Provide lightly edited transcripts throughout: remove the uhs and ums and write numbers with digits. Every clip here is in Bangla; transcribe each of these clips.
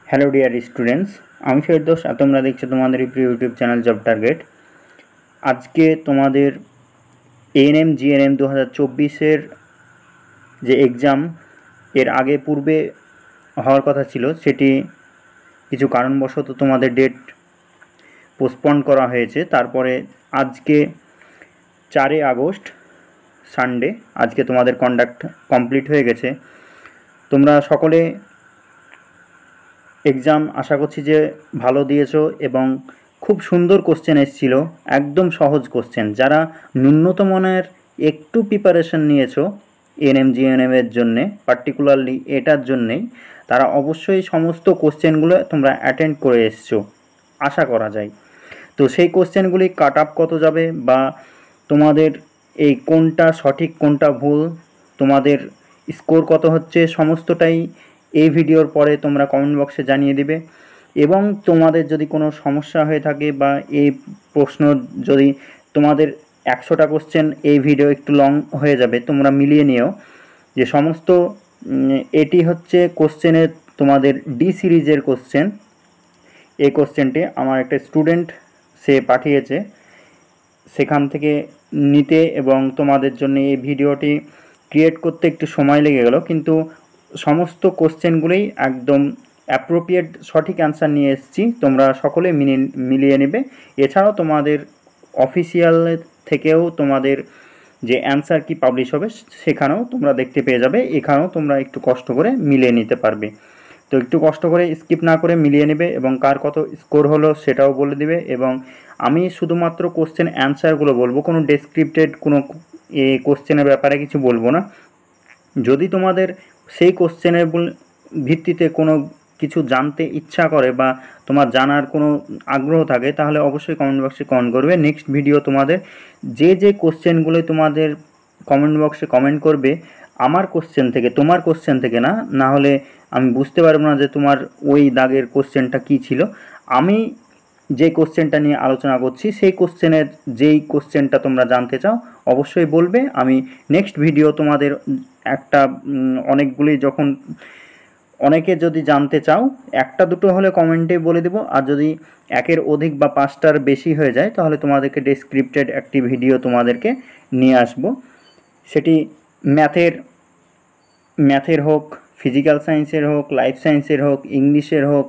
হ্যালো ডিয়ার স্টুডেন্টস, আমি ফেরদৌস আর তোমরা দেখছো তোমাদের প্রিয় ইউটিউব চ্যানেল জব টার্গেট। আজকে তোমাদের এএনএম জিএনএম 2024-এর যে এক্সাম এর আগে পূর্বে হওয়ার কথা ছিল, সেটি কিছু কারণবশত তোমাদের ডেট পোস্টপন করা হয়েছে। তারপরে আজকে 4 আগস্ট সানডে, আজকে তোমাদের কন্ডাক্ট কমপ্লিট হয়ে গেছে। তোমরা সকলে এক্সাম আশা করছি যে ভালো দিয়েছো এবং খুব সুন্দর কোশ্চেন এসেছিল, একদম সহজ কোশ্চেন। যারা ন্যূনতম মানের একটু প্রিপারেশন নিয়েছো এএনএম জিএনএমের জন্যে, পার্টিকুলারলি এটার জন্যেই, তারা অবশ্যই সমস্ত কোশ্চেনগুলো তোমরা অ্যাটেন্ড করে এসছো আশা করা যায়। তো সেই কোশ্চেনগুলি কাট আপ কত যাবে বা তোমাদের এই কোনটা সঠিক কোনটা ভুল, তোমাদের স্কোর কত হচ্ছে, সমস্তটাই এই ভিডিওর পরে তোমরা কমেন্ট বক্সে জানিয়ে দিবে। এবং তোমাদের যদি কোনো সমস্যা হয়ে থাকে বা এই প্রশ্ন যদি তোমাদের 100টা কোশ্চেন, এই ভিডিও একটু লং হয়ে যাবে, তোমরা মিলিয়ে নিও যে সমস্ত এটি হচ্ছে কোশ্চেনের তোমাদের ডি সিরিজের কোশ্চেন। এই কোশ্চেনটি আমার একটা স্টুডেন্ট সে পাঠিয়েছে, সেখান থেকে নিতে এবং তোমাদের জন্য এই ভিডিওটি ক্রিয়েট করতে একটু সময় লেগে গেল, কিন্তু সমস্ত কোশ্চেনগুলোই একদম অ্যাপ্রোপ্রিয়েট সঠিক অ্যান্সার নিয়ে এসেছি, তোমরা সকলে মিলিয়ে নেবে। এছাড়াও তোমাদের অফিসিয়াল থেকেও তোমাদের যে অ্যান্সার কি পাবলিশ হবে সেখানেও তোমরা দেখতে পেয়ে যাবে। এখানেও তোমরা একটু কষ্ট করে মিলিয়ে নিতে পারবে। তো একটু কষ্ট করে স্কিপ না করে মিলিয়ে নেবে এবং কার কত স্কোর হলো সেটাও বলে দেবে। এবং আমি শুধুমাত্র কোশ্চেন অ্যান্সারগুলো বলবো, কোনো ডেসক্রিপ্টেড কোনো কোশ্চেনের ব্যাপারে কিছু বলবো না। যদি তোমাদের সেই কোশ্চেনের ভিত্তিতে কোনো কিছু জানতে ইচ্ছা করে বা তোমার জানার কোনো আগ্রহ থাকে, তাহলে অবশ্যই কমেন্ট বক্সে কমেন্ট করবে। নেক্সট ভিডিও তোমাদের যে কোশ্চেনগুলো তোমাদের কমেন্ট বক্সে কমেন্ট করবে আমার কোশ্চেন থেকে, তোমার কোশ্চেন থেকে না, না হলে আমি বুঝতে পারবো না যে তোমার ওই দাগের কোশ্চেনটা কী ছিল। আমি যে কোশ্চেনটা নিয়ে আলোচনা করছি সেই কোশ্চেনের যেই কোশ্চেনটা তোমরা জানতে চাও অবশ্যই বলবে। আমি নেক্সট ভিডিও তোমাদের একটা অনেকগুলি যখন অনেকে যদি জানতে চাও একটা দুটো হলে কমেন্টে বলে দেবো, আর যদি একের অধিক বা 5টার বেশি হয়ে যায় তাহলে তোমাদেরকে ডেসক্রিপ্টেড একটি ভিডিও তোমাদেরকে নিয়ে আসব। সেটি ম্যাথের হোক, ফিজিক্যাল সায়েন্সের হোক, লাইফ সায়েন্সের হোক, ইংলিশের হোক,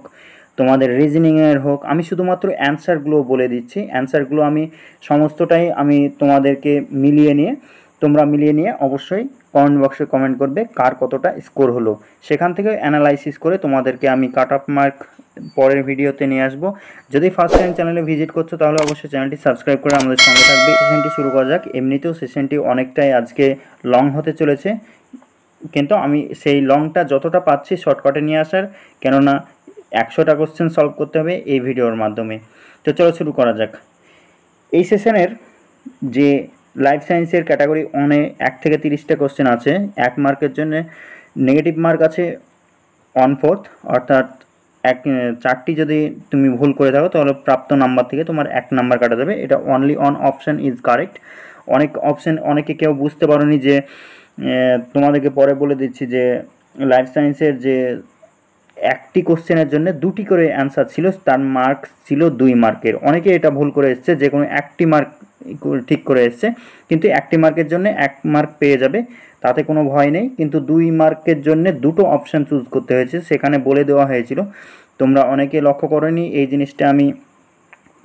তোমাদের রিজনিংয়ের হোক। আমি শুধুমাত্র অ্যান্সারগুলো বলে দিচ্ছি, অ্যান্সারগুলো আমি সমস্তটাই আমি তোমাদেরকে তোমরা মিলিয়ে নিয়ে অবশ্যই কমেন্ট বক্সে কমেন্ট করবে কার কতটা স্কোর হলো। সেখান থেকে অ্যানালাইসিস করে তোমাদেরকে আমি কাট অফ মার্ক পরের ভিডিওতে নিয়ে আসবো। যদি ফার্স্ট টাইম চ্যানেলে ভিজিট করছো তাহলে অবশ্যই চ্যানেলটি সাবস্ক্রাইব করে আমাদের সঙ্গে থাকবে। সেশনটি শুরু করা যাক। এমনিতেও সেশনটি অনেকটাই আজকে লং হতে চলেছে, কিন্তু আমি সেই লংটা যতটা পাচ্ছি শর্টকাটে নিয়ে আসার, কেননা 100টা কোশ্চেন সলভ করতে হবে এই ভিডিওর মাধ্যমে। তো চলো শুরু করা যাক। এই সেশনের যে লাইফ সায়েন্সের ক্যাটাগরি 1-এ 1 থেকে 30টা কোশ্চেন আছে। 1 মার্কের জন্য নেগেটিভ মার্ক আছে 1/4, অর্থাৎ 4টি যদি তুমি ভুল করে থাকো তাহলে প্রাপ্ত নাম্বার থেকে তোমার 1 নাম্বার কাটা যাবে। এটা only on option is correct. অনেকে কেউ বুঝতে পারোনি যে তোমাদেরকে পরে বলে দিচ্ছি যে লাইফ সায়েন্সের যে একটি কোশ্চেনের জন্য 2টি করে অ্যান্সার ছিল, তার মার্ক ছিল 2 মার্কের। অনেকে এটা ভুল করে এসছে, যে কোনো একটি মার্ক ঠিক করে এসছে, কিন্তু একটি মার্কের জন্য 1 মার্ক পেয়ে যাবে, তাতে কোনো ভয় নেই। কিন্তু 2 মার্কের জন্য 2টো অপশান চুজ করতে হয়েছে, সেখানে বলে দেওয়া হয়েছিল। তোমরা অনেকে লক্ষ্য করোনি, এই জিনিসটা আমি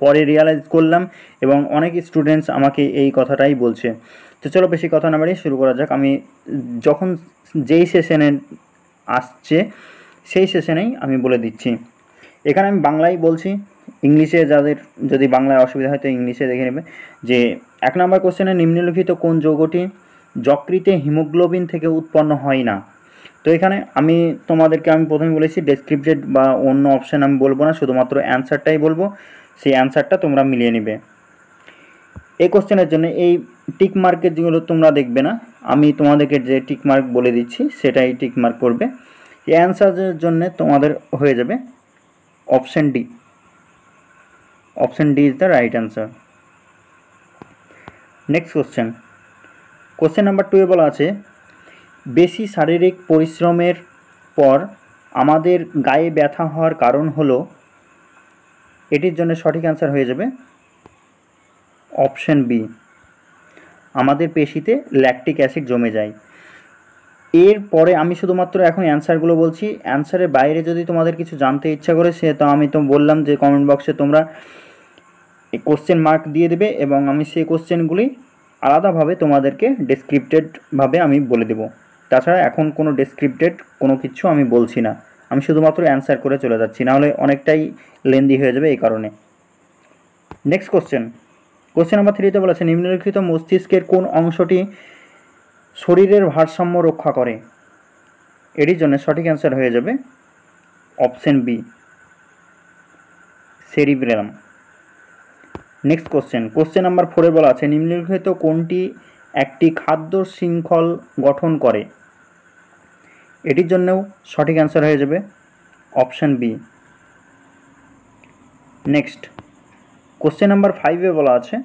পরে রিয়ালাইজ করলাম এবং অনেক স্টুডেন্টস আমাকে এই কথাটাই বলছে। তো চলো বেশি কথা না বাড়িয়ে শুরু করা যাক। আমি যখন যেই সেশনে আসছে সেই সেশনেই আমি বলে দিচ্ছি। এখানে আমি বাংলায় বলছি, ইংলিশে যাদের যদি বাংলায় অসুবিধা হয় তো ইংলিশে দেখে নেবে। যে 1 নম্বর কোশ্চেনে নিম্নলিখিত কোন যৌগটি যকৃতে হিমোগ্লোবিন থেকে উৎপন্ন হয় না। তো এখানে আমি প্রথমে বলেছি ডেসক্রিপ্টেড বা অন্য অপশান আমি বলবো না, শুধুমাত্র অ্যান্সারটাই বলবো। সেই অ্যান্সারটা তোমরা মিলিয়ে নেবে। এই কোশ্চেনের জন্য এই টিক মার্কের যেগুলো তোমরা দেখবে না, আমি তোমাদেরকে যে টিক মার্ক বলে দিচ্ছি সেটাই টিক মার্ক করবে। এই অ্যান্সারের জন্য তোমাদের হয়ে যাবে option D. Option D is the right answer. Next question number 2-এ বলা আছে বেশি শারীরিক পরিশ্রমের পর আমাদের গায়ে ব্যথা হওয়ার কারণ হলো, এটির জন্য সঠিক অ্যান্সার হয়ে যাবে অপশন বি, আমাদের পেশিতে ল্যাকটিক অ্যাসিড জমে যায়। এরপরে আমি শুধুমাত্র এখন অ্যান্সারগুলো বলছি, অ্যান্সারের বাইরে যদি তোমাদের কিছু জানতে ইচ্ছা করে সে তো আমি তো বললাম যে কমেন্ট বক্সে তোমরা কোশ্চেন মার্ক দিয়ে দেবে এবং আমি সেই কোশ্চেনগুলি আলাদাভাবে তোমাদেরকে ডেসক্রিপ্টেডভাবে আমি বলে দেবো। তাছাড়া এখন কোনো ডেসক্রিপ্টেড কোনো কিছু আমি বলছি না, আমি শুধুমাত্র অ্যান্সার করে চলে যাচ্ছি, নাহলে অনেকটাই লেন্দি হয়ে যাবে এই কারণে। নেক্সট কোশ্চেন নাম্বার 3তে বলেছে নিম্নলিখিত মস্তিষ্কের কোন অংশটি শরীরের ভারসাম্য রক্ষা করে? এটির জন্য সঠিক অ্যান্সার হয়ে যাবে option B, cerebrum. Next question number 4-এ বলা আছে নিম্নলিখিত কোনটি একটি খাদ্য শৃঙ্খল গঠন করে? এটির জন্যও সঠিক অ্যান্সার হয়ে যাবে option B. Next question number 5-এ বলা আছে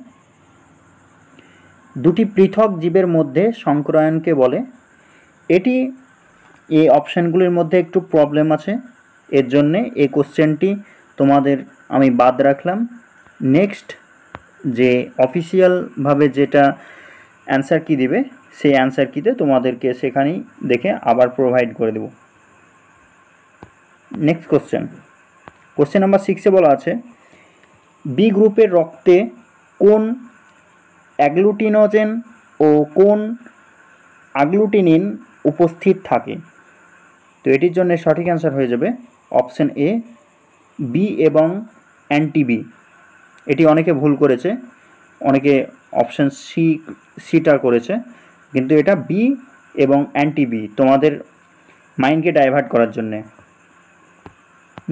দুটি পৃথক জীবের মধ্যে সংক্রায়নকে বলে। এটি এই অপশানগুলির মধ্যে একটু প্রবলেম আছে, এর জন্যে এই কোশ্চেনটি তোমাদের আমি বাদ রাখলাম। নেক্সট যে অফিসিয়ালভাবে যেটা অ্যান্সার কি দিবে সেই অ্যান্সার কিতে তোমাদেরকে সেখানেই দেখে আবার প্রোভাইড করে দেব। নেক্সট কোশ্চেন নাম্বার 6-এ বলা আছে বি গ্রুপের রক্তে কোন অ্যাগ্লুটিনোজেন ও কোন আগ্লুটিনিন উপস্থিত থাকে? তো এটির জন্য সঠিক অ্যান্সার হয়ে যাবে অপশন এ, বি এবং অ্যান্টি-বি। এটি অনেকে ভুল করেছে, অনেকে অপশন সিটা করেছে, কিন্তু এটা বি এবং অ্যান্টি-বি তোমাদের মাইন্ডকে ডাইভার্ট করার জন্যে।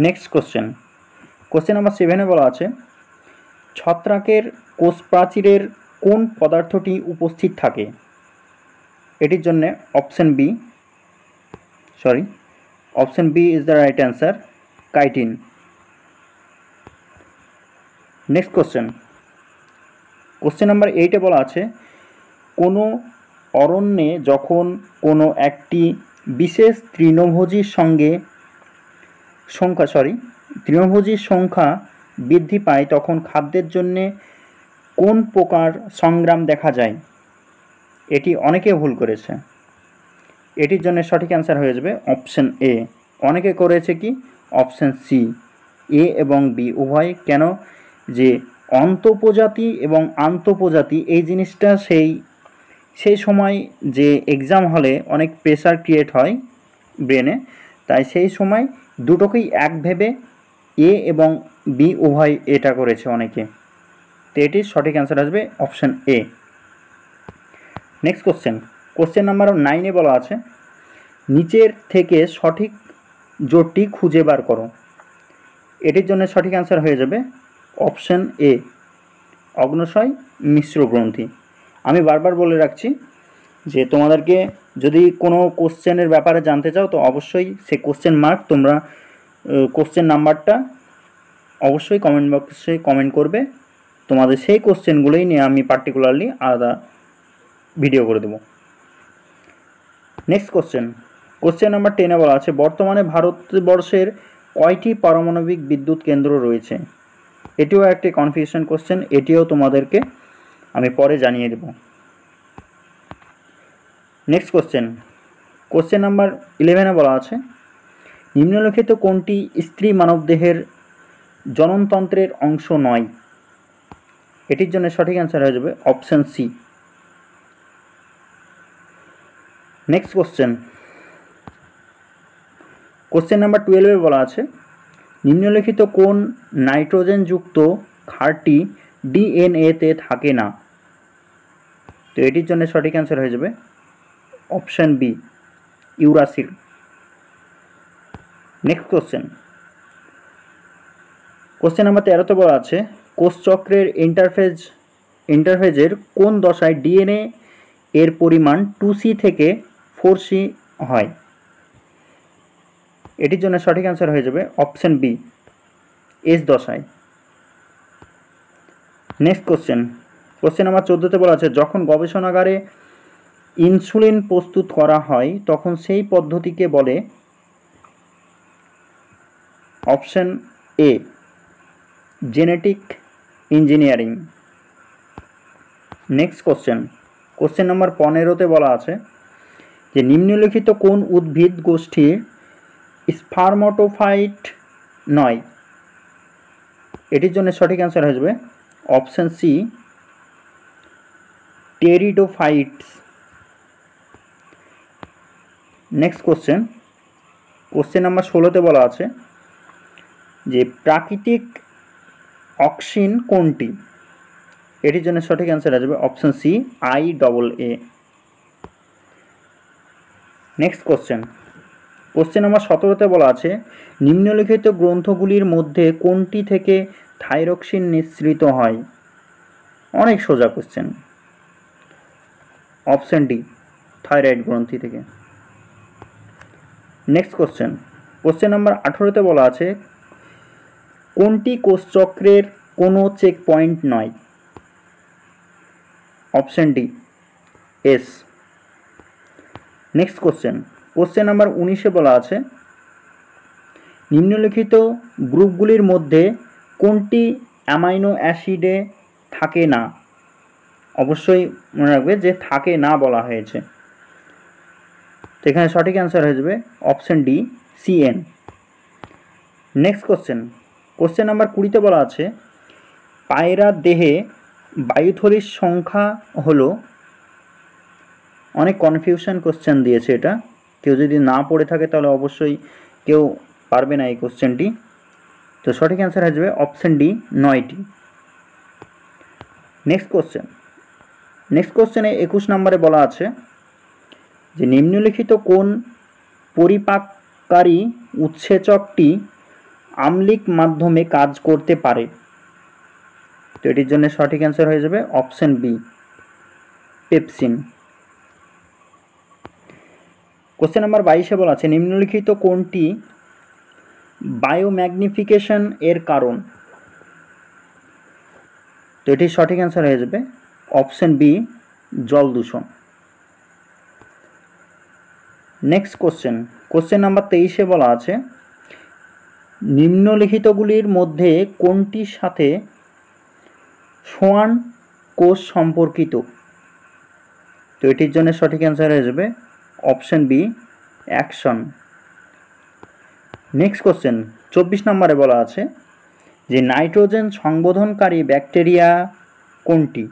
নেক্সট কোশ্চেন নাম্বার 7-এ বলা আছে ছত্রাকের কোষ প্রাচীরের কোন পদার্থটি উপস্থিত থাকে? এটির জন্য option B is the right answer, chitin. Next question number 8-এ বলা আছে কোনো অরণ্যে যখন কোনো একটি বিশেষ তৃণভোজীর সংখ্যা বৃদ্ধি পায় তখন খাদ্যের জন্যে কোন প্রকার সংগ্রাম দেখা যায়? এটি অনেকে ভুল করেছে, এটির জন্য সঠিক অ্যান্সার হয়ে যাবে অপশন এ। অনেকে করেছে কি অপশন সি, এ এবং বি উভয়। কেন যে অন্তঃপ্রজাতি এবং আন্তঃপ্রজাতি এই জিনিসটা সেই সময় যে এক্সাম হলে অনেক প্রেশার ক্রিয়েট হয় ব্রেনে, তাই সেই সময় দুটোকেই এক ভেবে এ এবং বি উভয় এটা করেছে অনেকে, তো এটির সঠিক অ্যান্সার আসবে option A. Next question number 9-এ বলা আছে নিচের থেকে সঠিক জোটটি খুঁজে বার করো। এটির জন্য সঠিক অ্যান্সার হয়ে যাবে অপশন এ, অগ্ন্যাশয় মিশ্র গ্রন্থি। আমি বারবার বলে রাখছি যে তোমাদেরকে যদি কোনো কোশ্চেনের ব্যাপারে জানতে চাও তো অবশ্যই সে কোশ্চেন মার্ক তোমরা কোশ্চেন নাম্বারটা অবশ্যই কমেন্ট বক্সে কমেন্ট করবে, তোমাদের সেই কোশ্চেনগুলোই নিয়ে আমি পার্টিকুলারলি আলাদা ভিডিও করে দেব। নেক্সট কোশ্চেন নাম্বার 10-এ বলা আছে বর্তমানে ভারতবর্ষের কয়টি পারমাণবিক বিদ্যুৎ কেন্দ্র রয়েছে? এটিও একটি কনফিউশন কোশ্চেন, এটিও তোমাদেরকে আমি পরে জানিয়ে দেব। নেক্সট কোশ্চেন নাম্বার 11-এ বলা আছে নিম্নলিখিত কোনটি স্ত্রী মানবদেহের জননতন্ত্রের অংশ নয়? এটির জন্য সঠিক অ্যান্সার হয়ে যাবে option C. Next question number 12-এ বলা আছে নিম্নলিখিত কোন নাইট্রোজেনযুক্ত ক্ষারটি ডিএনএতে থাকে না? তো এটির জন্য সঠিক অ্যান্সার হয়ে যাবে option B, uracil. Next question number 13-তে বলা আছে কোষচক্রের ইন্টারফেজের কোন দশায় ডিএনএ এর পরিমাণ 2C থেকে 4C হয়? এটির জন্য সঠিক অ্যান্সার হয়ে যাবে অপশন বি, এস দশায়। নেক্সট কোশ্চেন নাম্বার 14-তে বলা আছে যখন গবেষণাগারে ইনসুলিন প্রস্তুত করা হয় তখন সেই পদ্ধতিকে বলে? Option A genetic engineering. Next question number 15-তে বলা আছে যে নিম্নলিখিত কোন উদ্ভিদ গোষ্ঠীর স্পার্মাটোফাইট নয়? এটির জন্য সঠিক অ্যান্সার হয়ে যাবে option C pteridophytes. Next question number 16-তে বলা আছে যে প্রাকৃতিক অক্সিন কোনটি? এটির জন্য সঠিক অ্যান্সার আসবে option C IA। Next question number 17-তে বলা আছে নিম্নলিখিত গ্রন্থগুলির মধ্যে কোনটি থেকে থাইরক্সিন নিঃসৃত হয়? অনেক সোজা কোশ্চেন, অপশন ডি থাইরয়েড গ্রন্থি থেকে। নেক্সট কোশ্চেন নাম্বার 18-তে বলা আছে কোনটি কোষচক্রের কোনো চেক পয়েন্ট নয়? Option D S. Next question number 19-এ বলা আছে নিম্নলিখিত গ্রুপগুলির মধ্যে কোনটি অ্যামাইনো অ্যাসিডে থাকে না? অবশ্যই মনে রাখবে যে থাকে না বলা হয়েছে, তো এখানে সঠিক অ্যান্সার হয়ে যাবে option D CN। Next question number 20-তে বলা আছে পায়রার দেহে বায়ুথলির সংখ্যা হলো, অনেক কনফিউশন কোশ্চেন দিয়েছে এটা, কেউ যদি না পড়ে থাকে তাহলে অবশ্যই কেউ পারবে না এই কোশ্চেনটি, তো সঠিক অ্যান্সার হয়ে যাবে অপশন ডি 9টি। নেক্সট কোশ্চেনে 21 নম্বরে বলা আছে যে নিম্নলিখিত কোন পরিপাককারী উৎসেচকটি আম্লিক মাধ্যমে কাজ করতে পারে? তো এটির জন্য সঠিক অ্যান্সার হয়ে যাবে option B pepsin. Question number 22-এ বলা আছে নিম্নলিখিত কোনটি বায়োম্যাগনিফিকেশন এর কারণ? তো এটির সঠিক অ্যান্সার হয়ে যাবে অপশন বি জল দূষণ। নেক্সট কোশ্চেন নাম্বার 23-এ বলা আছে নিম্নলিখিতগুলির মধ্যে কোনটির সাথে সোয়ান কোষ সম্পর্কিত? তো এটির জন্য সঠিক অ্যান্সার হয়ে যাবে অপশন বি অ্যাকশন। নেক্সট 24 নম্বরে বলা আছে যে নাইট্রোজেন সংবোধনকারী ব্যাকটেরিয়া কোনটি?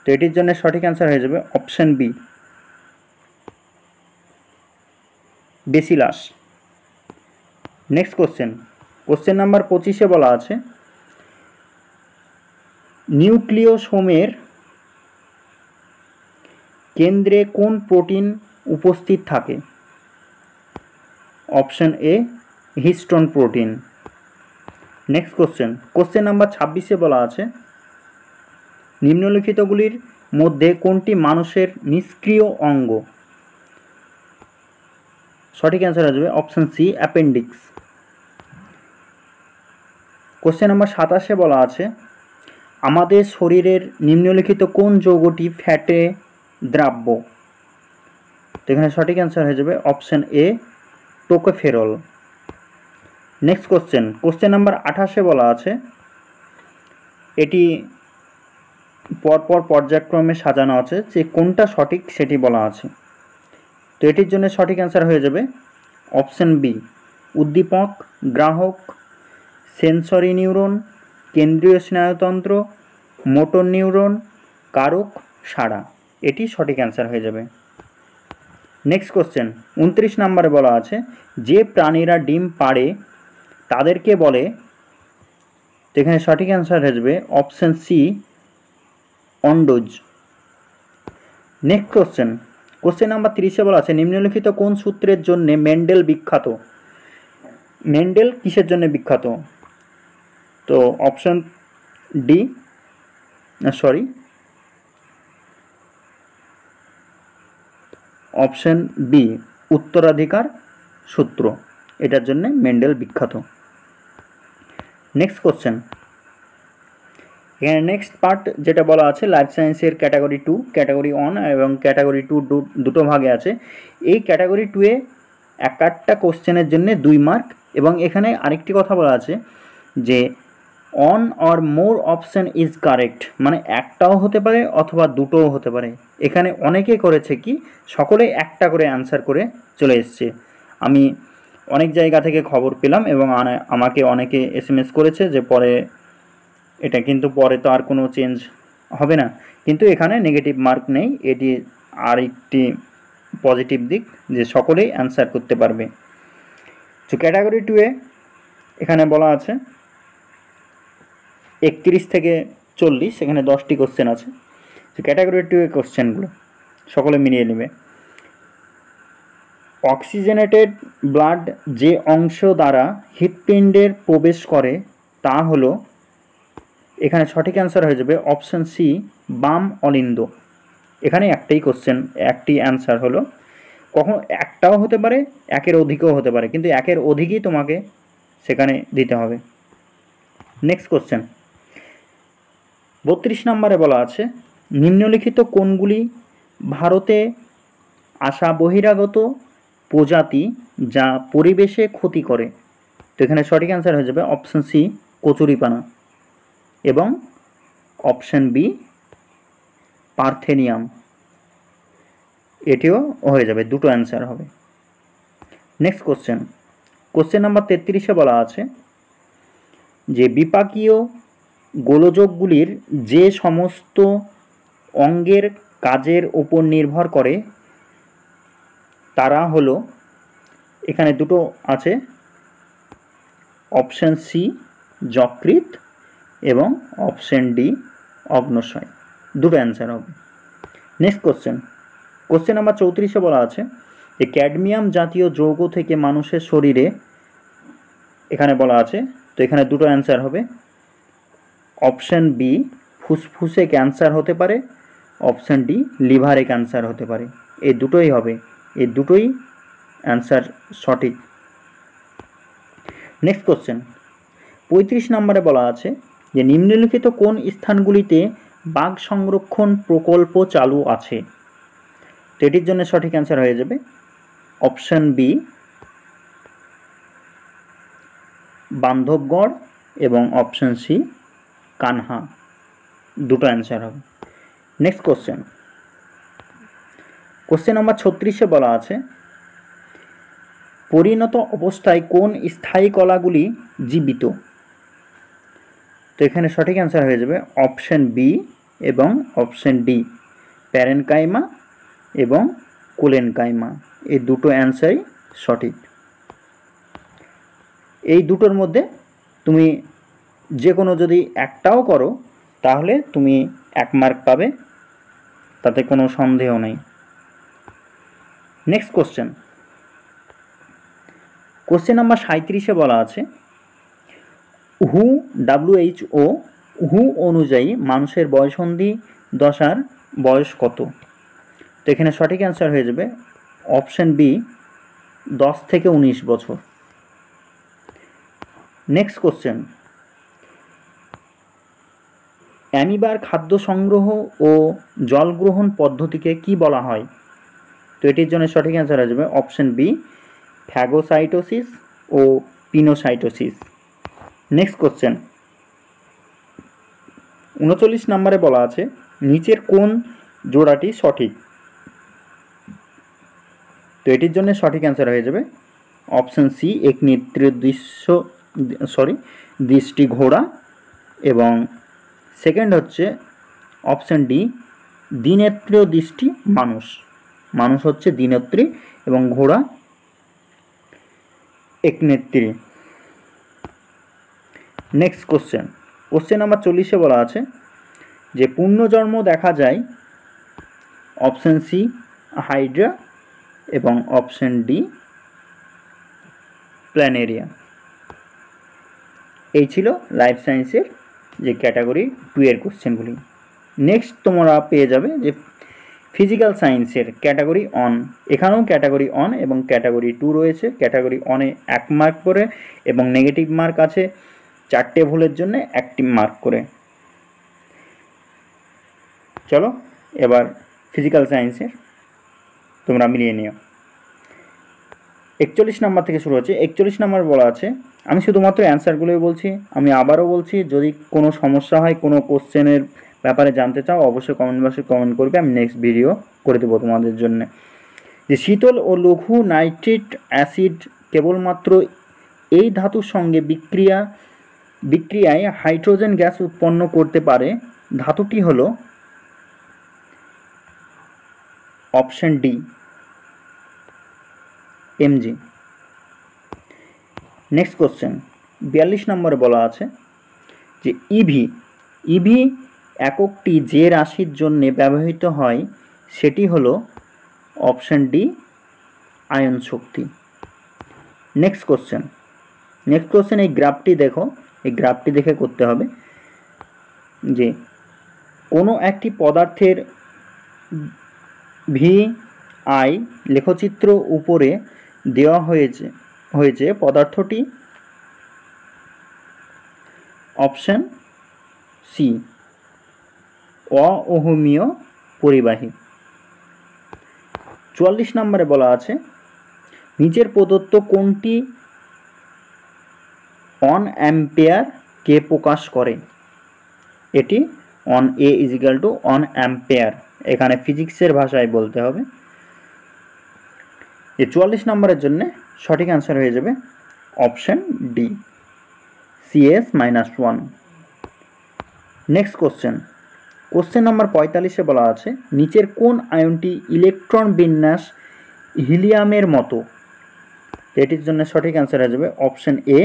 তো এটির জন্য সঠিক অ্যান্সার হয়ে যাবে option B bacillus. Next question number 25-এ বলা আছে নিউক্লিওসোমের কেন্দ্রে কোন প্রোটিন উপস্থিত থাকে? Option A histone protein. Next question number 26-এ বলা আছে নিম্নলিখিতগুলির মধ্যে কোনটি মানুষের নিষ্ক্রিয় অঙ্গ? সঠিক অ্যান্সার আসবে option C appendix. Question number 27-এ বলা আছে আমাদের শরীরের নিম্নলিখিত কোন যৌগটি ফ্যাটে দ্রাব্য? তো এখানে সঠিক অ্যান্সার হয়ে যাবে option A tocopherol. Next question number 28-এ বলা আছে এটি পরপর পর্যায়ক্রমে সাজানো আছে যে কোনটা সঠিক সেটি বলা আছে, তো এটির জন্য সঠিক অ্যান্সার হয়ে যাবে অপশন বি উদ্দীপক, গ্রাহক, সেন্সরি নিউরন, কেন্দ্রীয় স্নায়ুতন্ত্র, মোটর নিউরন, কারক, সাড়া, এটি সঠিক অ্যান্সার হয়ে যাবে। নেক্সট 29 নম্বরে বলা আছে যে প্রাণীরা ডিম পাড়ে তাদেরকে বলে? তো এখানে সঠিক অ্যান্সার হয়ে যাবে অপশন সি অন্ডজ। নেক্সট কোশ্চেন নাম্বার 30-এ বলা আছে নিম্নলিখিত কোন সূত্রের জন্য মেন্ডেল বিখ্যাত? মেন্ডেল কিসের জন্য বিখ্যাত? তো অপশন ডি অপশন বি উত্তরাধিকার সূত্র, এটার জন্য মেন্ডেল বিখ্যাত। নেক্সট এখানে নেক্সট পার্ট যেটা বলা আছে লাইফ সায়েন্সের ক্যাটাগরি 2, ক্যাটাগরি 1 এবং ক্যাটাগরি 2 দুটো ভাগে আছে। এই ক্যাটাগরি 2-এ একটা কোশ্চেনের জন্য 2 মার্ক এবং এখানে আরেকটি কথা বলা আছে যে on or more option is correct, মানে একটাও হতে পারে অথবা দুটোও হতে পারে। এখানে অনেকে করেছে কি সকলে একটা করে অ্যান্সার করে চলে এসছে। আমি অনেক জায়গা থেকে খবর পেলাম এবং আমাকে অনেকে SMS করেছে যে পরে এটা কিন্তু পরে তো আর কোনো চেঞ্জ হবে না, কিন্তু এখানে নেগেটিভ মার্ক নেই, এটি আরেকটি পজিটিভ দিক যে সকলেই অ্যান্সার করতে পারবে। তো ক্যাটাগরি 2-এ এখানে বলা আছে 31 থেকে 40, এখানে 10টি কোশ্চেন আছে। তো ক্যাটাগরি 2-এ কোশ্চেনগুলো সকলে মিলিয়ে নেবে। অক্সিজেনেটেড ব্লাড যে অংশ দ্বারা হৃৎপিণ্ডের প্রবেশ করে তা হলো, এখানে সঠিক অ্যান্সার হয়ে যাবে অপশন সি বাম অলিন্দ। এখানে একটাই কোশ্চেন, একটি অ্যান্সার হলো, কখন একটাও হতে পারে একের অধিকও হতে পারে, কিন্তু একের অধিকই তোমাকে সেখানে দিতে হবে। নেক্সট কোশ্চেন 32 নম্বরে বলা আছে নিম্নলিখিত কোনগুলি ভারতে আসা বহিরাগত প্রজাতি যা পরিবেশে ক্ষতি করে? তো এখানে সঠিক অ্যান্সার হয়ে যাবে অপশন সি কচুরিপানা এবং অপশন বি পার্থেনিয়াম, এটিও হয়ে যাবে, দুটো অ্যান্সার হবে। নেক্সট কোশ্চেন নাম্বার 33-এ বলা আছে যে বিপাকীয় গোলযোগগুলির যে সমস্ত অঙ্গের কাজের উপর নির্ভর করে তারা হলো, এখানে দুটো আছে অপশন সি যকৃৎ এবং অপশন ডি অগ্ন্যাশয়, দুটো অ্যান্সার হবে। নেক্সট কোশ্চেন নাম্বার 34-এ বলা আছে যে ক্যাডমিয়াম জাতীয় যৌগ থেকে মানুষের শরীরে, এখানে বলা আছে, তো এখানে দুটো অ্যান্সার হবে অপশন বি ফুসফুসে ক্যান্সার হতে পারে, অপশন ডি লিভারে ক্যান্সার হতে পারে, এই দুটোই হবে, এই দুটোই অ্যান্সার সঠিক। নেক্সট 35 নম্বরে বলা আছে যে নিম্নলিখিত কোন স্থানগুলিতে বাঘ সংরক্ষণ প্রকল্প চালু আছে? তো এটির জন্য সঠিক অ্যান্সার হয়ে যাবে অপশন বি বান্ধবগড় এবং অপশন সি কানহা, দুটো অ্যান্সার হবে। নেক্সট কোশ্চেন নাম্বার 36-এ বলা আছে পরিণত অবস্থায় কোন স্থায়ী কলাগুলি জীবিত? তো এখানে সঠিক অ্যান্সার হয়ে যাবে অপশন বি এবং অপশন ডি প্যারেনকাইমা এবং কোলেনকাইমা, এই দুটো অ্যান্সারই সঠিক। এই দুটোর মধ্যে তুমি যে কোনো যদি একটাও করো তাহলে তুমি 1 মার্ক পাবে, তাতে কোনো সন্দেহ নেই। নেক্সট কোশ্চেন নাম্বার 37-এ বলা আছে WHO অনুযায়ী মানুষের বয়ঃসন্ধি দশার বয়স কত? তো এখানে সঠিক অ্যান্সার হয়ে যাবে অপশন বি 10 থেকে 19 বছর। নেক্সট অ্যামিবার খাদ্য সংগ্রহ ও জল গ্রহণ পদ্ধতিকে কি বলা হয়? তো এটির জন্য সঠিক অ্যান্সার হয়ে যাবে অপশন বি ফ্যাগোসাইটোসিস ও পিনোসাইটোসিস। নেক্সট 39 নম্বরে বলা আছে নিচের কোন জোড়াটি সঠিক? তো এটির জন্য সঠিক অ্যান্সার হয়ে যাবে অপশন সি এক দৃষ্টি ঘোড়া এবং সেকেন্ড হচ্ছে অপশন ডি দ্বিনেত্রীয় দৃষ্টি মানুষ হচ্ছে দ্বিনেত্রী এবং ঘোড়া একনেত্রী। নেক্সট কোশ্চেন নাম্বার 40-এ বলা আছে যে পুনর্জন্ম দেখা যায় অপশন সি হাইড্রা এবং অপশন ডি প্ল্যানেরিয়া। এই ছিল লাইফ সায়েন্সের যে ক্যাটাগরি 2-এর কোশ্চেনগুলি। নেক্সট তোমরা পেয়ে যাবে যে ফিজিক্যাল সায়েন্সের ক্যাটাগরি অন, এখানেও ক্যাটাগরি অন এবং ক্যাটাগরি 2 রয়েছে। ক্যাটাগরি অনে 1 মার্ক করে এবং নেগেটিভ মার্ক আছে 4টে ভুলের জন্য 1টি মার্ক করে। চলো এবার ফিজিক্যাল সায়েন্সের তোমরা মিলিয়ে নিও। 41 নাম্বার থেকে শুরু হচ্ছে। 41 নাম্বার বলা আছে, আমি শুধুমাত্র অ্যান্সারগুলোই বলছি। আমি আবারও বলছি, যদি কোনো সমস্যা হয়, কোনো কোশ্চেনের ব্যাপারে জানতে চাও, অবশ্যই কমেন্ট বক্সে কমেন্ট করবে, আমি নেক্সট ভিডিও করে দেবো তোমাদের জন্য। যে শীতল ও লঘু নাইট্রিক অ্যাসিড কেবলমাত্র এই ধাতুর সঙ্গে বিক্রিয়ায় হাইড্রোজেন গ্যাস উৎপন্ন করতে পারে, ধাতুটি হলো option D Mg। Next question 42 নম্বরে বলা আছে যে ইভি এককটি যে রাশির জন্য ব্যবহৃত হয় সেটি হলো অপশন ডি আয়ন শক্তি। নেক্সট কোশ্চেন এই গ্রাফটি দেখো, এই গ্রাফটি দেখে করতে হবে যে কোনো একটি পদার্থের VI লেখচিত্র উপরে দেওয়া হয়েছে পদার্থটি অপশন সি অওহমীয় পরিবাহী। 44 নম্বরে বলা আছে নিচের প্রদত্ত কোনটি 1 অ্যাম্পিয়ার কে প্রকাশ করে? এটি 1A = 1 অ্যাম্পিয়ার, এখানে ফিজিক্সের ভাষায় বলতে হবে। এই 44 নম্বরের জন্য সঠিক অ্যান্সার হয়ে যাবে option D CS-1। Next question number 45-এ বলা আছে নিচের কোন আয়নটি ইলেকট্রন বিন্যাস হিলিয়ামের মতো? এটির জন্য সঠিক অ্যান্সার হয়ে যাবে অপশন এ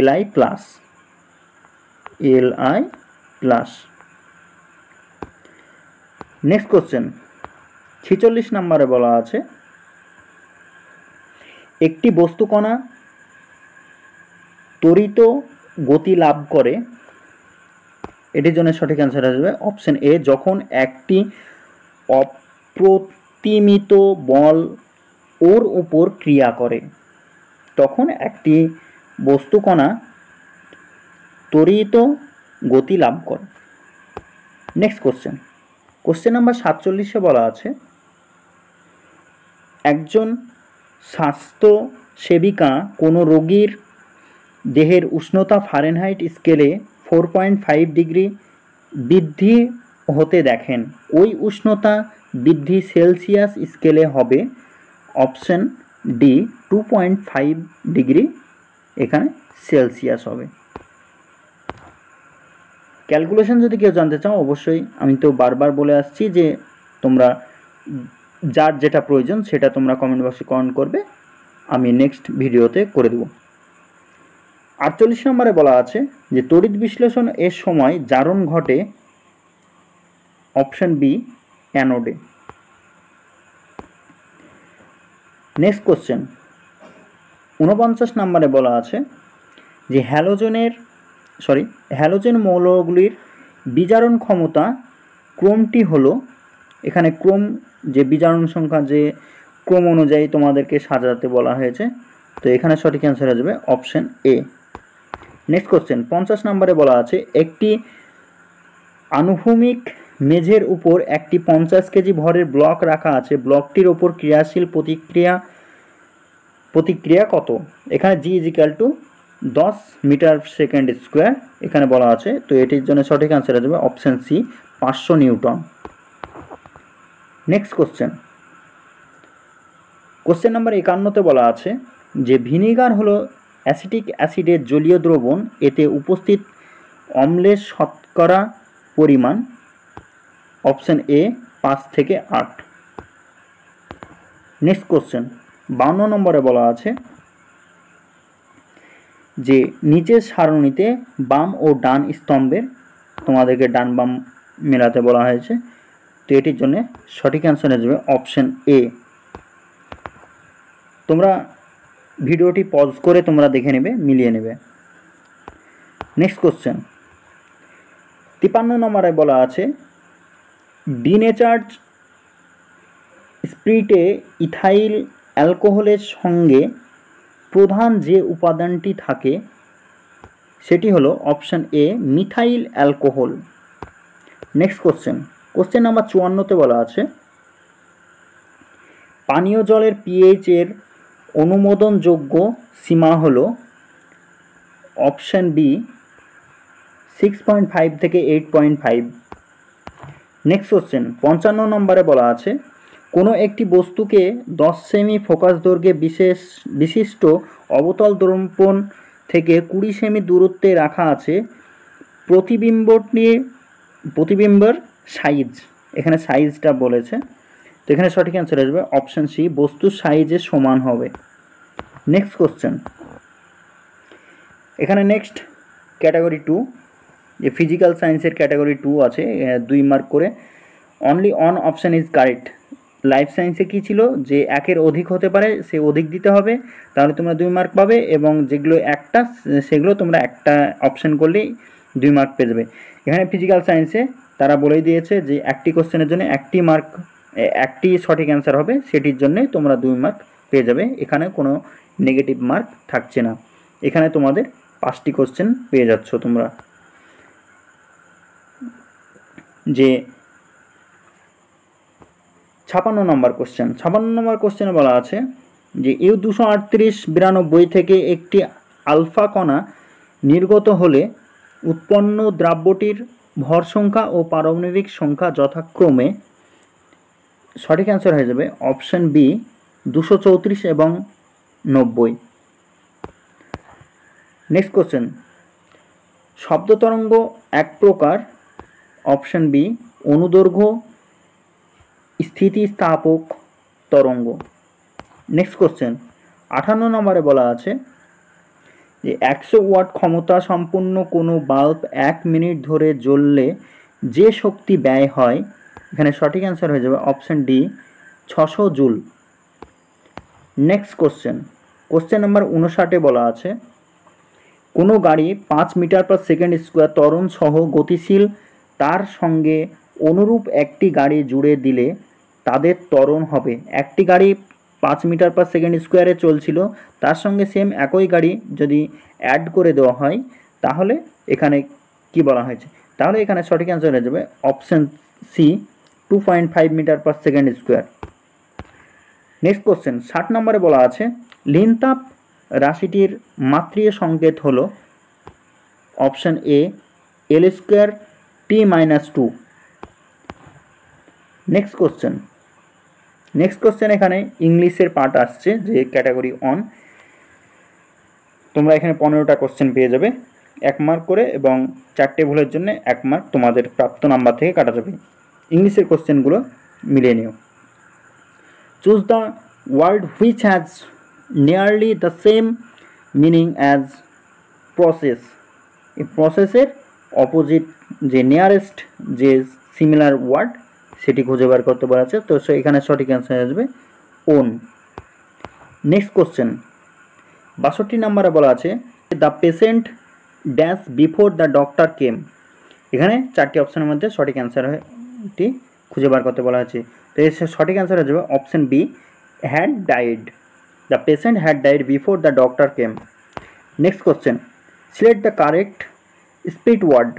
Li+। নেক্সট কোশ্চেন 46 নম্বরে বলা আছে একটি বস্তুকণা ত্বরিত গতি লাভ করে, এটির জন্য সঠিক অ্যান্সার আসবে অপশন এ যখন একটি অপ্রতিমিত বল ওর উপর ক্রিয়া করে, তখন একটি বস্তুকণা ত্বরিত গতি লাভ করে। নেক্সট কোশ্চেন নাম্বার 47-এ বলা আছে একজন স্বাস্থ্য সেবিকা কোনো রোগীর দেহের উষ্ণতা ফারেনহাইট স্কেলে 4.5 ডিগ্রি বৃদ্ধি হতে দেখেন, ওই উষ্ণতা বৃদ্ধি সেলসিয়াস স্কেলে হবে অপশন ডি 2.5 ডিগ্রি, এখানে সেলসিয়াস হবে। ক্যালকুলেশন যদি কেউ জানতে চাও, অবশ্যই আমি তো বারবার বলে আসছি যে তোমরা যার যেটা প্রয়োজন সেটা তোমরা কমেন্ট বক্সে কমেন্ট করবে, আমি নেক্সট ভিডিওতে করে দেব। 48 নম্বরে বলা আছে যে তড়িৎ বিশ্লেষণ এর সময় জারণ ঘটে অপশন বি অ্যানোডে। নেক্সট কোশ্চেন 49 নম্বরে বলা আছে যে হ্যালোজেন মৌলগুলির বিজারণ ক্ষমতা ক্রমটি হলো, এখানে ক্রম যে বিজারণ সংখ্যা যে ক্রম অনুযায়ী তোমাদেরকে সাজাতে বলা হয়েছে, তো এখানে সঠিক অ্যান্সার হয়ে যাবে অপশন এ। নেক্সট কোশ্চেন 50 নম্বরে বলা আছে একটি আনুভূমিক মেঝের উপর একটি 50 কেজি ভরের ব্লক রাখা আছে, ব্লকটির ওপর ক্রিয়াশীল প্রতিক্রিয়া কত? এখানে G = 10 মিটার/সেকেন্ড স্কোয়ার এখানে বলা আছে, তো এটির জন্য সঠিক অ্যান্সার হয়ে যাবে option C 500 newton. Next question number 51-তে বলা আছে যে ভিনিগার হলো অ্যাসিটিক অ্যাসিডের জলীয় দ্রবণ, এতে উপস্থিত অম্লের শতকরা পরিমাণ অপশন এ 5 থেকে 8। নেক্সট কোশ্চেন 52 নম্বরে বলা আছে যে নিচের সারণীতে বাম ও ডান স্তম্ভের, তোমাদেরকে ডান বাম মেলাতে বলা হয়েছে, তো এটির জন্য সঠিক অ্যান্সার হয়ে যাবে অপশন এ। তোমরা ভিডিওটি পজ করে তোমরা দেখে নেবে, মিলিয়ে নেবে। নেক্সট কোশ্চেন 53 নম্বরে বলা আছে ডিনেচার্ড স্পিরিটে ইথাইল অ্যালকোহলের সঙ্গে প্রধান যে উপাদানটি থাকে সেটি হলো option A methyl alcohol. Next question number 54-তে বলা আছে পানীয় জলের পিএইচ এর অনুমোদনযোগ্য সীমা হলো অপশন বি 6.5 থেকে 8.5। নেক্সট কোশ্চেন 55 নম্বরে বলা আছে কোনো একটি বস্তুকে 10 সেমি ফোকাস দৈর্ঘ্যে বিশিষ্ট অবতল দর্পণ থেকে 20 সেমি দূরত্বে রাখা আছে। প্রতিবিম্বের সাইজ, এখানে সাইজটা বলেছে, তো এখানে সঠিক অ্যান্সার আসবে অপশন সি, বস্তুর সাইজের সমান হবে। নেক্সট কোশ্চেন, এখানে নেক্সট ক্যাটাগরি 2, যে ফিজিক্যাল সায়েন্সের ক্যাটাগরি 2 আছে, 2 মার্ক করে। Only on option is correct. Life সায়েন্সে কী ছিল, যে একের অধিক হতে পারে, সে অধিক দিতে হবে, তাহলে তোমরা 2 মার্ক পাবে, এবং যেগুলো একটা সেগুলো তোমরা একটা অপশান করলেই 2 মার্ক পেয়ে যাবে। এখানে ফিজিক্যাল সায়েন্সে তারা বলেই দিয়েছে যে একটি কোশ্চেনের জন্য একটি সঠিক অ্যান্সার হবে, সেটির জন্যে তোমরা 2 মার্ক পেয়ে যাবে। এখানে কোনো নেগেটিভ মার্ক থাকছে না, এখানে তোমাদের 5টি কোশ্চেন পেয়ে যাচ্ছ তোমরা। যে 56 নম্বর কোশ্চেন, 56 নম্বর কোশ্চেনে বলা আছে যে U-238-92 থেকে একটি আলফা কণা নির্গত হলে উৎপন্ন দ্রব্যটির ভর সংখ্যা ও পারমাণবিক সংখ্যা যথাক্রমে, সঠিক অ্যান্সার হয়ে যাবে অপশন বি 234 এবং 90। নেক্সট কোশ্চেন, শব্দ তরঙ্গ এক প্রকার, অপশন বি অনুদৈর্ঘ্য স্থিতিস্থাপক তরঙ্গ। নেক্সট কোশ্চেন 58 নম্বরে বলা আছে যে 100 ওয়াট ক্ষমতা সম্পন্ন কোনো বাল্ব 1 মিনিট ধরে জ্বললে যে শক্তি ব্যয় হয়, এখানে সঠিক অ্যান্সার হয়ে যাবে option D 600 joule. Next question number 59-এ বলা আছে কোনো গাড়ি 5 মিটার পার সেকেন্ড স্কোয়ার ত্বরণ সহ গতিশীল তার সঙ্গে অনুরূপ একটি গাড়ি জুড়ে দিলে তাদের ত্বরণ হবে। একটি গাড়ি 5 মিটার পার সেকেন্ড স্কোয়ারে চলছিল, তার সঙ্গে সেম একই গাড়ি যদি অ্যাড করে দেওয়া হয়, তাহলে এখানে কি বলা হয়েছে, তাহলে এখানে সঠিক অ্যান্সার হয়ে যাবে option C 2.5 metre per second square. Next question 60 নম্বরে বলা আছে লিনতাপ রাশিটির মাত্রিয় সংকেত হলো অপশন এ L² T-2। নেক্সট কোশ্চেন এখানে ইংলিশের পার্ট আসছে, যে ক্যাটাগরি 1, তোমরা এখানে 15টা কোশ্চেন পেয়ে যাবে 1 মার্ক করে, এবং 4টে ভুলের জন্য 1 মার্ক তোমাদের প্রাপ্ত নাম্বার থেকে কাটা যাবে। ইংলিশের কোশ্চেনগুলো মিলিয়ে নিও। Choose the word which has nearly the same meaning as process. এই প্রসেসের অপোজিট যে নিয়ারেস্ট যে সিমিলার ওয়ার্ড সেটি খুঁজে বার করতে বলা আছে, তো এখানে সঠিক অ্যান্সার আসবে ওন। নেক্সট কোশ্চেন 62 নম্বরে বলা আছে the patient dash before the doctor কেম। এখানে 4টি অপশনের মধ্যে সঠিক অ্যান্সারটি খুঁজে বার করতে বলা আছে, তো এর সঠিক অ্যান্সার হয়ে যাবে option B had died. The patient had died before the doctor came. Next question select the correct speed word,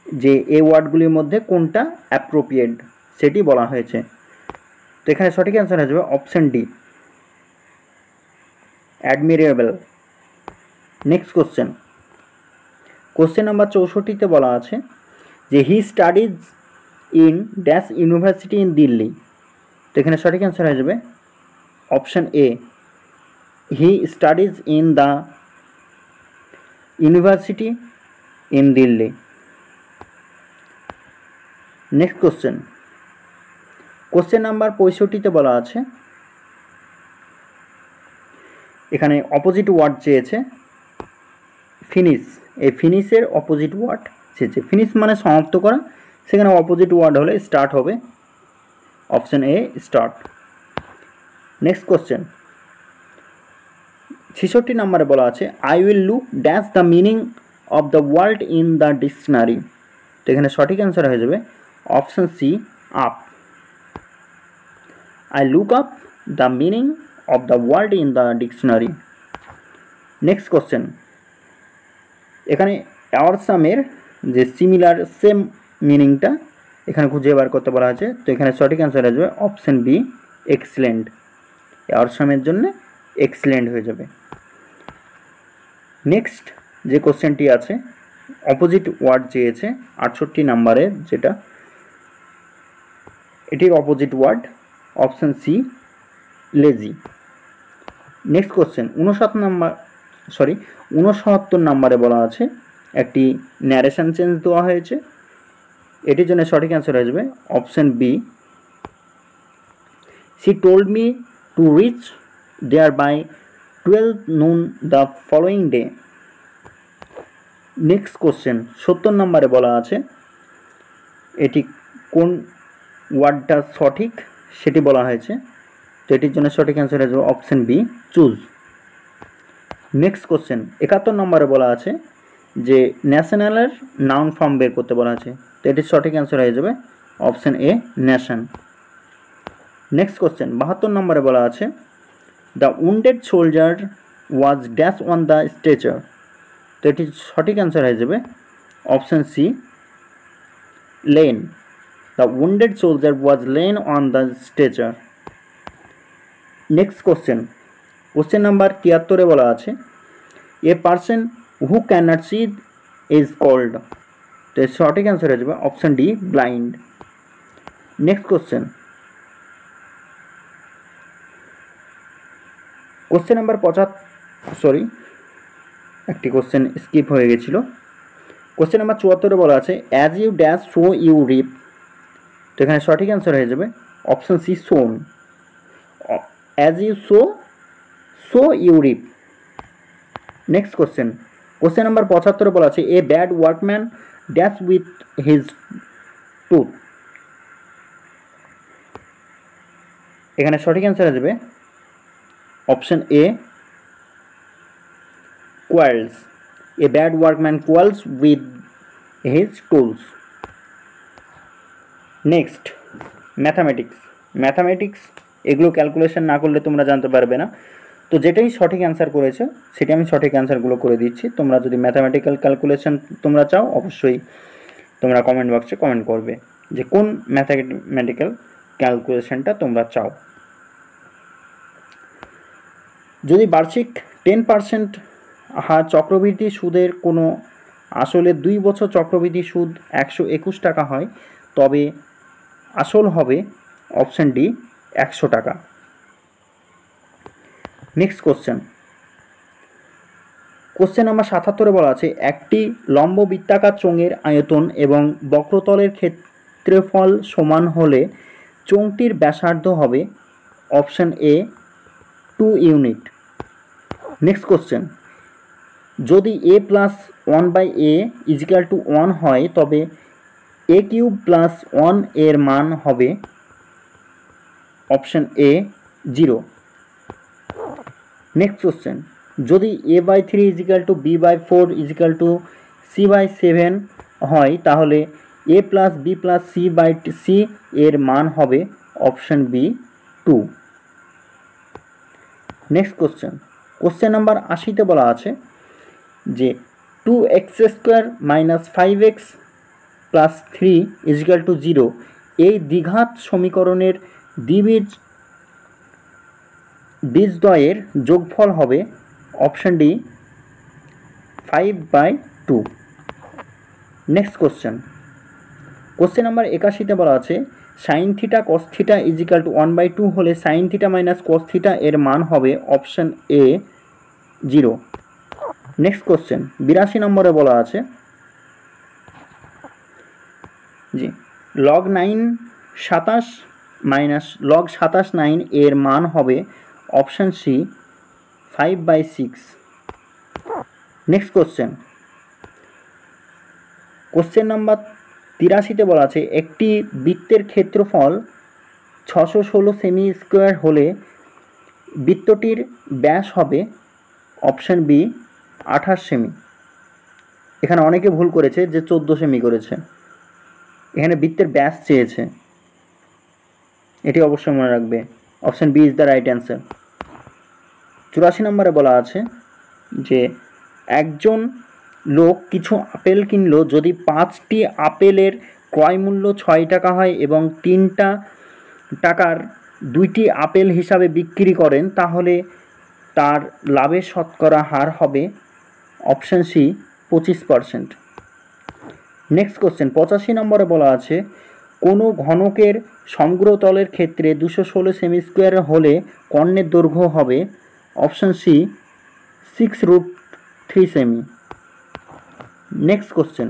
যে এই ওয়ার্ডগুলির মধ্যে কোনটা অ্যাপ্রোপ্রিয়েট সেটি বলা হয়েছে, তো এখানে সঠিক অ্যান্সার হয়ে যাবে option D admirable. Next question number 64-তে বলা আছে যে he studies in dash university in Delhi, তো এখানে সঠিক অ্যান্সার হয়ে যাবে option A he studies in the university in Delhi. Next question number 65-তে বলা আছে এখানে অপোজিট ওয়ার্ড চেয়েছে ফিনিশ, এই ফিনিশের অপোজিট ওয়ার্ড চেয়েছে। ফিনিশ মানে সমাপ্ত করা, সেখানে অপোজিট ওয়ার্ড হলে স্টার্ট হবে, option A start. Next question 66 নম্বরে বলা আছে I will look dash the meaning of the word in the dictionary, তো এখানে সঠিক অ্যান্সার হয়ে যাবে option C up. I look up the meaning of the word in the dictionary. Next question এখানে অ্যাওয়ারসামের যে সিমিলার সেম মিনিংটা এখানে খুঁজে বার করতে বলা আছে, তো এখানে সঠিক অ্যান্সার আসবে অপশন বি এক্সিলেন্ট। অসামের জন্য এক্সিলেন্ট হয়ে যাবে। নেক্সট যে কোশ্চেনটি আছে, অপোজিট ওয়ার্ড চেয়েছে 68 নাম্বারে, যেটা এটির opposite word option C lazy. Next question 69 নাম্বারে বলা আছে একটি ন্যারেশন চেঞ্জ দেওয়া হয়েছে, এটির জন্য সঠিক অ্যান্সার হয়ে যাবে option B, she told me to reach there by 12 noon the following day। Next question 70 নাম্বারে বলা আছে এটি কোন ওয়ার্ডটা সঠিক সেটি বলা হয়েছে, তো এটির জন্য সঠিক অ্যান্সার হয়ে যাবে option B choose. Next question 71 নম্বরে বলা আছে যে ন্যাশনালের নাউন ফর্ম বের করতে বলা আছে, তো এটির সঠিক অ্যান্সার হয়ে যাবে option A nation. Next question 72 নম্বরে বলা আছে the wounded soldier was dash on the stretcher, তো এটির সঠিক অ্যান্সার হয়ে যাবে option C lain, the wounded soldier was lain on the stretcher. Next question number 73-এ বলা আছে a person who can not see is called, তো এর সঠিক অ্যান্সার হয়ে যাবে option D blind. Next question number একটি কোশ্চেন স্কিপ হয়ে গেছিল। কোশ্চেন নাম্বার 74-এ বলা আছে as you dash so you reap, তো এখানে সঠিক অ্যান্সার হয়ে যাবে option C sown, as you sow you reap. Next question number 75-এ বলা আছে a bad workman dash with his tooth, এখানে সঠিক অ্যান্সার হয়ে যাবে option A quarrels, a bad workman quarrels with his tools. Next mathematics এগুলো ক্যালকুলেশন না করলে তোমরা জানতে পারবে না, তো যেটাই সঠিক অ্যান্সার করেছে সেটা আমি সঠিক অ্যান্সারগুলো করে দিচ্ছি। তোমরা যদি ম্যাথামেটিক্যাল ক্যালকুলেশন তোমরা চাও অবশ্যই তোমরা কমেন্ট বক্সে কমেন্ট করবে যে কোন ম্যাথামেটিক্যাল ক্যালকুলেশনটা তোমরা চাও। যদি বার্ষিক 10% হার চক্রবৃদ্ধি সুদের কোনো আসলে 2 বছর চক্রবৃদ্ধি সুদ 121 টাকা হয়, তবে আসল হবে অপশান ডি 100 টাকা। নেক্সট কোশ্চেন নাম্বার 77-এ বলা আছে একটি লম্ব বৃত্তাকার চোঙের আয়তন এবং বক্রতলের ক্ষেত্রফল সমান হলে চোঙটির ব্যাসার্ধ হবে option A 2 unit. Next question যদি a plus 1/a is equal to 1 হয় তবে a কিউব প্লাস 1 এর মান হবে অপশান এ 0। নেক্সট কোশ্চেন যদি a/3 is equal two b/4 is equal two c/7 হয় তাহলে a plus b plus c/c এর মান হবে option B 2। Next question number 80-তে বলা আছে যে 2x² minus 5x plus 3 is equal two 0 এই দ্বিঘাত সমীকরণের বীজদ্বয়ের যোগফল হবে option D 5/2। Next question number 81-তে বলা আছে sine theta cos theta is equal to 1/2 হলে sine theta minus cos theta এর মান হবে অপশান এ 0। নেক্সট কোশ্চেন 82 নম্বরে বলা আছে জি লগ 9 মাইনাস লগ 9 এর মান হবে option C 5/6। Next question number 83-তে বলা আছে একটি বৃত্তের ক্ষেত্রফল 616 সেমি স্কোয়ার হলে বৃত্তটির ব্যাস হবে অপশান বি 28 সেমি। এখানে অনেকে ভুল করেছে যে 14 সেমি করেছে, এখানে বৃত্তের ব্যাস চেয়েছে, এটি অবশ্যই মনে রাখবে option B is the right answer. 84 নম্বরে বলা আছে যে একজন লোক কিছু আপেল কিনলো যদি 5টি আপেলের ক্রয় মূল্য 6 টাকা হয় এবং 3টা টাকার 2টি আপেল হিসাবে বিক্রি করেন তাহলে তার লাভের শতকরা হার হবে অপশান সি 25%। নেক্সট কোশ্চেন 85 নম্বরে বলা আছে কোনো ঘনকের সমগ্র তলের ক্ষেত্রে 216 সেমি স্কোয়ার হলে কর্ণের দৈর্ঘ্য হবে অপশান সি 6√3 সেমি। নেক্সট কোশ্চেন,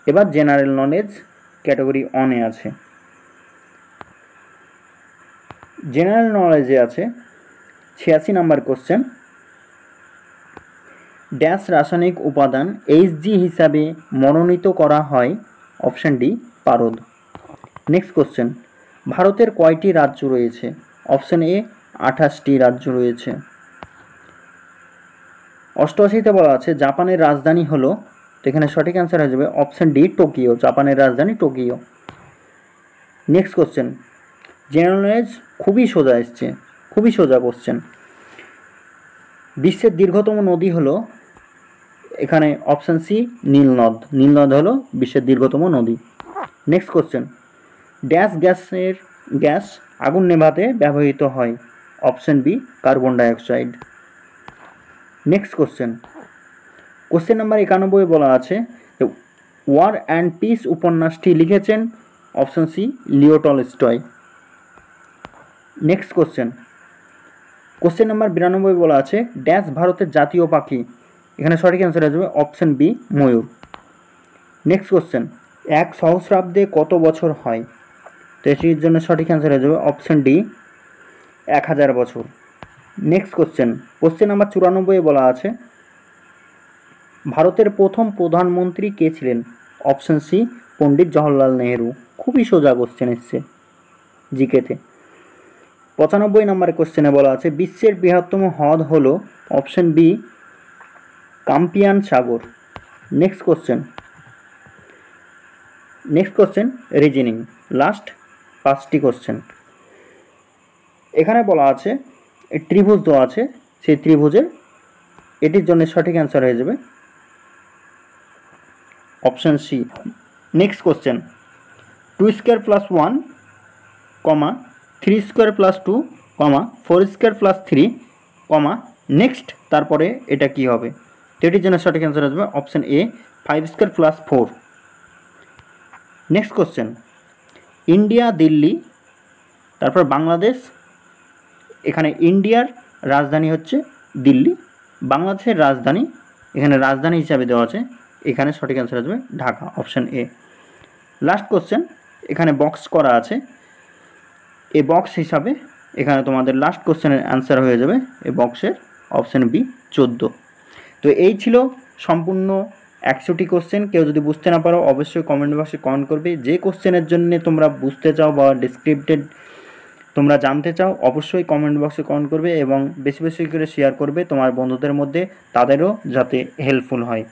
এবার জেনারেল নলেজ ক্যাটাগরি 1-এ আছে। জেনারেল নলেজে আছে 86 নম্বর কোশ্চেন, ড্যাশ রাসায়নিক উপাদান Hg হিসাবে মনোনীত করা হয় অপশান ডি পারদ। নেক্সট কোশ্চেন, ভারতের কয়টি রাজ্য রয়েছে অপশান এ 28টি রাজ্য রয়েছে। 88তে বলা আছে জাপানের রাজধানী হলো, তো এখানে সঠিক অ্যান্সার হয়ে যাবে অপশান ডি টোকিও, জাপানের রাজধানী Tokyo. Next question, general knowledge খুবই সোজা এসছে, খুবই সোজা কোশ্চেন। বিশ্বের দীর্ঘতম নদী হলো, এখানে অপশান সি নীলনদ, নীলনদ হলো বিশ্বের দীর্ঘতম নদী। নেক্সট কোশ্চেন, ড্যাশ গ্যাস আগুন নেভাতে ব্যবহৃত হয় option B carbon dioxide. Next question number 91 বলা আছে ওয়ার অ্যান্ড পিস উপন্যাসটি লিখেছেন option C Leo Tolstoy. Next question number 92 বলা আছে ড্যাশ ভারতের জাতীয় পাখি, এখানে সঠিক অ্যান্সার হয়ে যাবে অপশান বি ময়ূর। নেক্সট কোশ্চেন, এক সহস্রাব্দে কত বছর হয়, তো এটির জন্য সঠিক অ্যান্সার হয়ে যাবে অপশান ডি 1000 বছর। নেক্সট কোশ্চেন নাম্বার 94 বলা আছে ভারতের প্রথম প্রধানমন্ত্রী কে ছিলেন অপশান সি পণ্ডিত জওহরলাল নেহেরু। খুবই সোজা কোশ্চেন এসছে জিকেতে। 95 নম্বরের কোশ্চেনে বলা আছে বিশ্বের বৃহত্তম হ্রদ হলো অপশান বি কাম্পিয়ান সাগর। নেক্সট কোশ্চেন রিজনিং, লাস্ট 5টি কোশ্চেন। এখানে বলা আছে ত্রিভুজ দেওয়া আছে, সেই ত্রিভুজে এটির জন্য সঠিক অ্যান্সার হয়ে যাবে option C. Next question 2² + 1, 3² + 2, 4² + 3, next তারপরে এটা কি হবে, তো এটির জন্য সঠিক অ্যান্সার আসবে option A 5² + 4। Next question India Delhi, তারপর বাংলাদেশ, এখানে ইন্ডিয়ার রাজধানী হচ্ছে দিল্লি, বাংলাদেশের রাজধানী এখানে রাজধানী হিসাবে দেওয়া আছে, এখানে সঠিক অ্যান্সার আসবে Dhaka, option A. Last question এখানে বক্স করা আছে, এই বক্স হিসাবে এখানে তোমাদের লাস্ট কোশ্চেনের অ্যান্সার হয়ে যাবে এই বক্সের অপশান বি 14। তো এই ছিল সম্পূর্ণ 100টি কোশ্চেন। কেউ যদি বুঝতে না পারো অবশ্যই কমেন্ট বক্সে কমেন্ট করবে। যে কোশ্চেনের জন্য তোমরা বুঝতে চাও বা ডিসক্রিপ্টেড তোমরা জানতে চাও অবশ্যই কমেন্ট বক্সে কমেন্ট করবে এবং বেশি বেশি করে শেয়ার করবে তোমার বন্ধুদের মধ্যে, তাদেরও যাতে হেল্পফুল হয়।